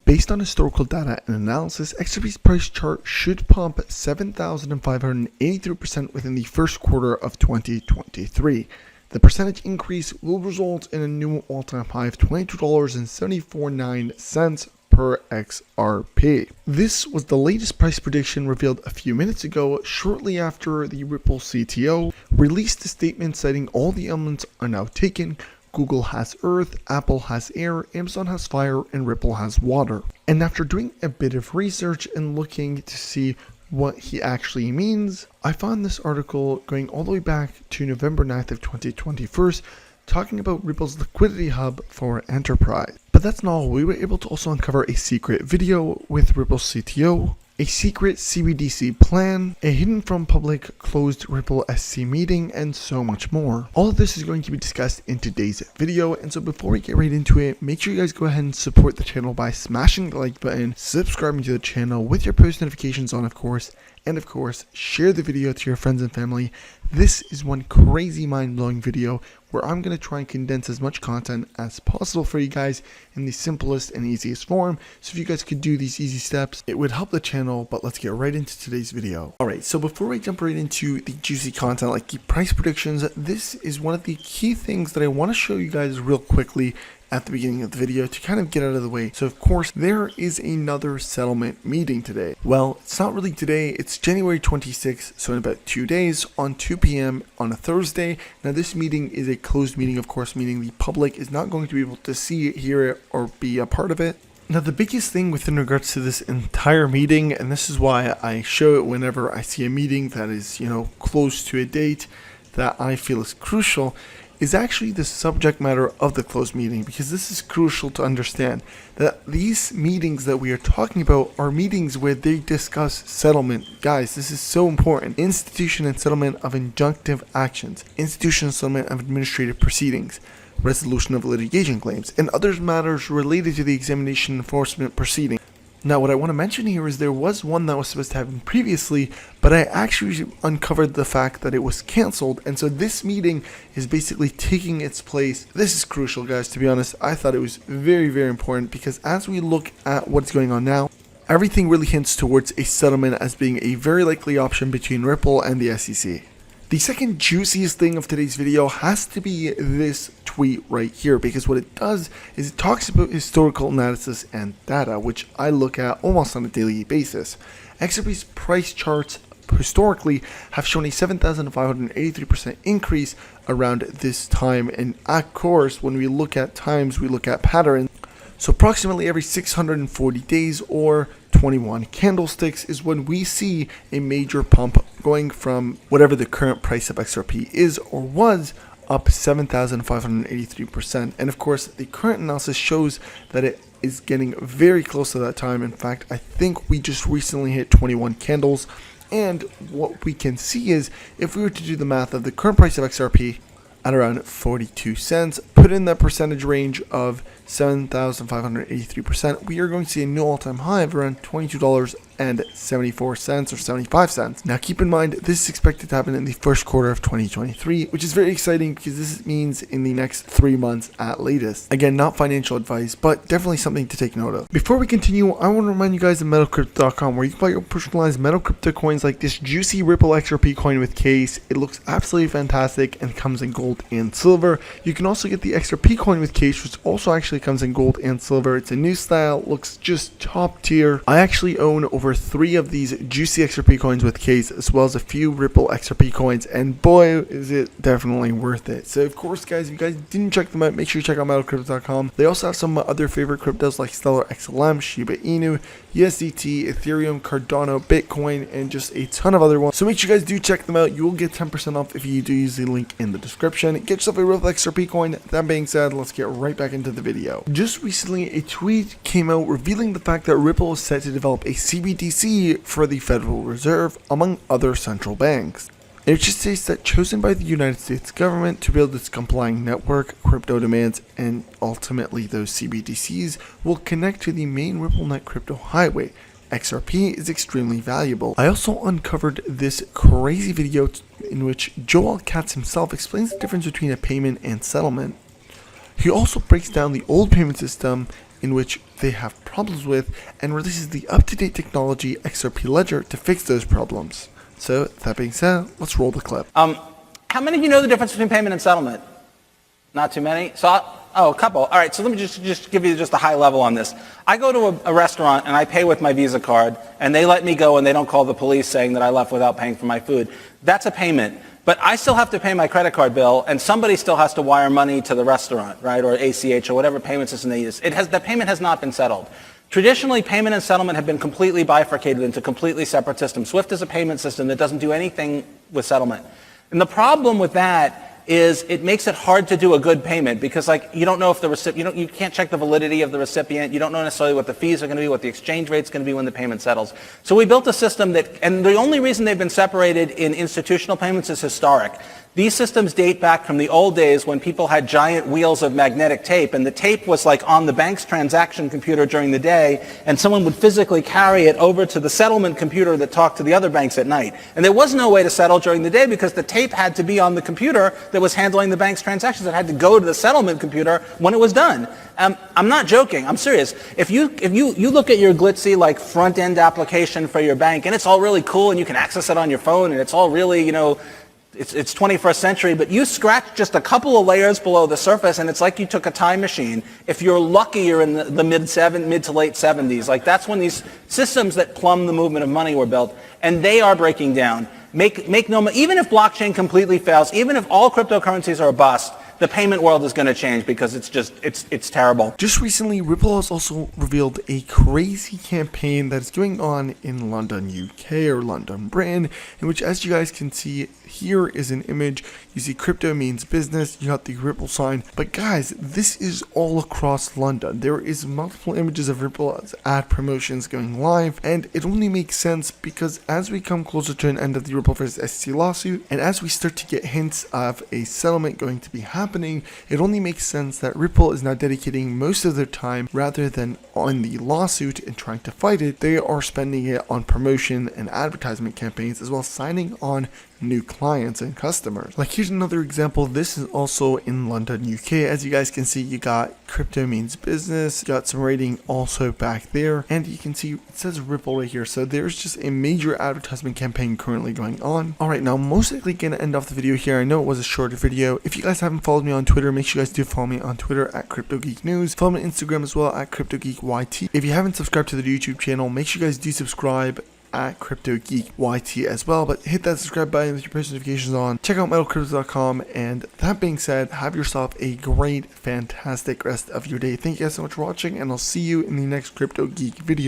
Based on historical data and analysis, XRP's price chart should pump 7,583% within the first quarter of 2023. The percentage increase will result in a new all-time high of $22.749 per XRP. This was the latest price prediction revealed a few minutes ago, shortly after the Ripple CTO released a statement citing all the elements are now taken. Google has Earth, Apple has Air, Amazon has Fire, and Ripple has Water. And after doing a bit of research and looking to see what he actually means, I found this article going all the way back to November 9th of 2021, talking about Ripple's liquidity hub for enterprise. But that's not all. We were able to also uncover a secret video with Ripple's CTO, a secret CBDC plan, a hidden from public closed Ripple SC meeting, and so much more. All of this is going to be discussed in today's video, and so before we get right into it, make sure you guys go ahead and support the channel by smashing the like button, subscribing to the channel with your post notifications on, of course, and of course, share the video to your friends and family. This is one crazy mind-blowing video where I'm going to try and condense as much content as possible for you guys in the simplest and easiest form. So if you guys could do these easy steps, it would help the channel. But let's get right into today's video. Alright, so before I jump right into the juicy content like the price predictions, this is one of the key things that I want to show you guys real quickly at the beginning of the video to kind of get out of the way. So of course there is another settlement meeting today. Well, it's not really today, it's January 26th, so in about 2 days on 2 p.m. on a Thursday. Now this meeting is a closed meeting, of course, meaning the public is not going to be able to see it, hear it, or be a part of it. Now the biggest thing within regards to this entire meeting, and this is why I show it whenever I see a meeting that is, close to a date that I feel is crucial, is actually the subject matter of the closed meeting, because this is crucial to understand that these meetings that we are talking about are meetings where they discuss settlement. Guys, this is so important. Institution and settlement of injunctive actions, institution and settlement of administrative proceedings, resolution of litigation claims, and other matters related to the examination enforcement proceeding. Now what I want to mention here is there was one that was supposed to happen previously, but I actually uncovered the fact that it was cancelled, and so this meeting is basically taking its place. This is crucial, guys, to be honest. I thought it was very, very important, because as we look at what's going on now, everything really hints towards a settlement as being a very likely option between Ripple and the SEC. The second juiciest thing of today's video has to be this tweet right here, because what it does is it talks about historical analysis and data, which I look at almost on a daily basis. XRP's price charts historically have shown a 7,583% increase around this time, and of course when we look at times, we look at patterns. So approximately every 640 days or 21 candlesticks is when we see a major pump going from whatever the current price of XRP is or was up 7,583%. And of course, the current analysis shows that it is getting very close to that time. In fact, I think we just recently hit 21 candles. And what we can see is if we were to do the math of the current price of XRP at around 42 cents, put in that percentage range of 7,583%, we are going to see a new all-time high of around $22.74 or 75 cents. Now keep in mind, this is expected to happen in the first quarter of 2023, which is very exciting because this means in the next 3 months at latest. Again, not financial advice, but definitely something to take note of. Before we continue, I want to remind you guys of MetalCrypto.com, where you can buy your personalized metal crypto coins like this juicy Ripple XRP coin with case. It looks absolutely fantastic and comes in gold and silver. You can also get the XRP coin with case, which also actually comes in gold and silver. It's a new style, looks just top tier. I actually own over 3 of these juicy XRP coins with case, as well as a few Ripple XRP coins, and boy is it definitely worth it. So of course guys, if you guys didn't check them out, make sure you check out MetalCrypto.com. They also have some other favorite cryptos like Stellar XLM, Shiba Inu, USDT, Ethereum, Cardano, Bitcoin, and just a ton of other ones. So make sure you guys do check them out. You will get 10% off if you do use the link in the description. Get yourself a Ripple XRP coin. That being said, let's get right back into the video. Just recently, a tweet came out revealing the fact that Ripple is set to develop a CBDC for the Federal Reserve, among other central banks. It just states that chosen by the United States government to build its complying network, crypto demands, and ultimately those CBDCs will connect to the main RippleNet crypto highway. XRP is extremely valuable. I also uncovered this crazy video in which Joel Katz himself explains the difference between a payment and settlement. He also breaks down the old payment system in which they have problems with and releases the up-to-date technology XRP Ledger to fix those problems. So that being said, let's roll the clip. How many of you know the difference between payment and settlement? Not too many? A couple. All right, so let me just give you just a high level on this. I go to a restaurant and I pay with my Visa card and they let me go and they don't call the police saying that I left without paying for my food. That's a payment. But I still have to pay my credit card bill and somebody still has to wire money to the restaurant, right, or ACH or whatever payment system they use. The payment has not been settled. Traditionally, payment and settlement have been completely bifurcated into completely separate systems. SWIFT is a payment system that doesn't do anything with settlement. And the problem with that is it makes it hard to do a good payment because, like, you don't know if the recipient, you can't check the validity of the recipient. You don't know necessarily what the fees are going to be, what the exchange rate's going to be when the payment settles. So we built a system that, and the only reason they've been separated in institutional payments is historic. These systems date back from the old days when people had giant wheels of magnetic tape, and the tape was like on the bank's transaction computer during the day, and someone would physically carry it over to the settlement computer that talked to the other banks at night. And there was no way to settle during the day because the tape had to be on the computer that was handling the bank's transactions. It had to go to the settlement computer when it was done. I'm not joking. I'm serious. If you look at your glitzy like front end application for your bank, and it's all really cool, and you can access it on your phone, and it's all really, you know, it's 21st century, but you scratch just a couple of layers below the surface and it's like you took a time machine. If you're lucky, you're in the mid to late 70s. Like, that's when these systems that plumb the movement of money were built, and they are breaking down. Even if blockchain completely fails, even if all cryptocurrencies are a bust, the payment world is going to change because it's terrible. Just recently, Ripple has also revealed a crazy campaign that's going on in London, UK, or London, Britain, in which, as you guys can see, here is an image. You see crypto means business, you got the Ripple sign, but guys, this is all across London. There is multiple images of Ripple as ad promotions going live, and it only makes sense because as we come closer to an end of the Ripple versus SEC lawsuit, and as we start to get hints of a settlement going to be happening, it only makes sense that Ripple is now dedicating most of their time, rather than on the lawsuit and trying to fight it, they are spending it on promotion and advertisement campaigns, as well as signing on new clients and customers. Like, here's another example. This is also in London, UK. As you guys can see, you got crypto means business, you got some rating also back there, and you can see it says Ripple right here. So there's just a major advertisement campaign currently going on. Alright, now I'm most likely gonna end off the video here. I know it was a shorter video. If you guys haven't followed me on Twitter, make sure you guys do follow me on Twitter at CryptoGeekNews. Follow me on Instagram as well at CryptoGeekYT. If you haven't subscribed to the YouTube channel, make sure you guys do subscribe at CryptoGeekYT as well, but hit that subscribe button with your post notifications on. Check out metalcrypto.com, and that being said, have yourself a great, fantastic rest of your day. Thank you guys so much for watching, and I'll see you in the next Crypto Geek video.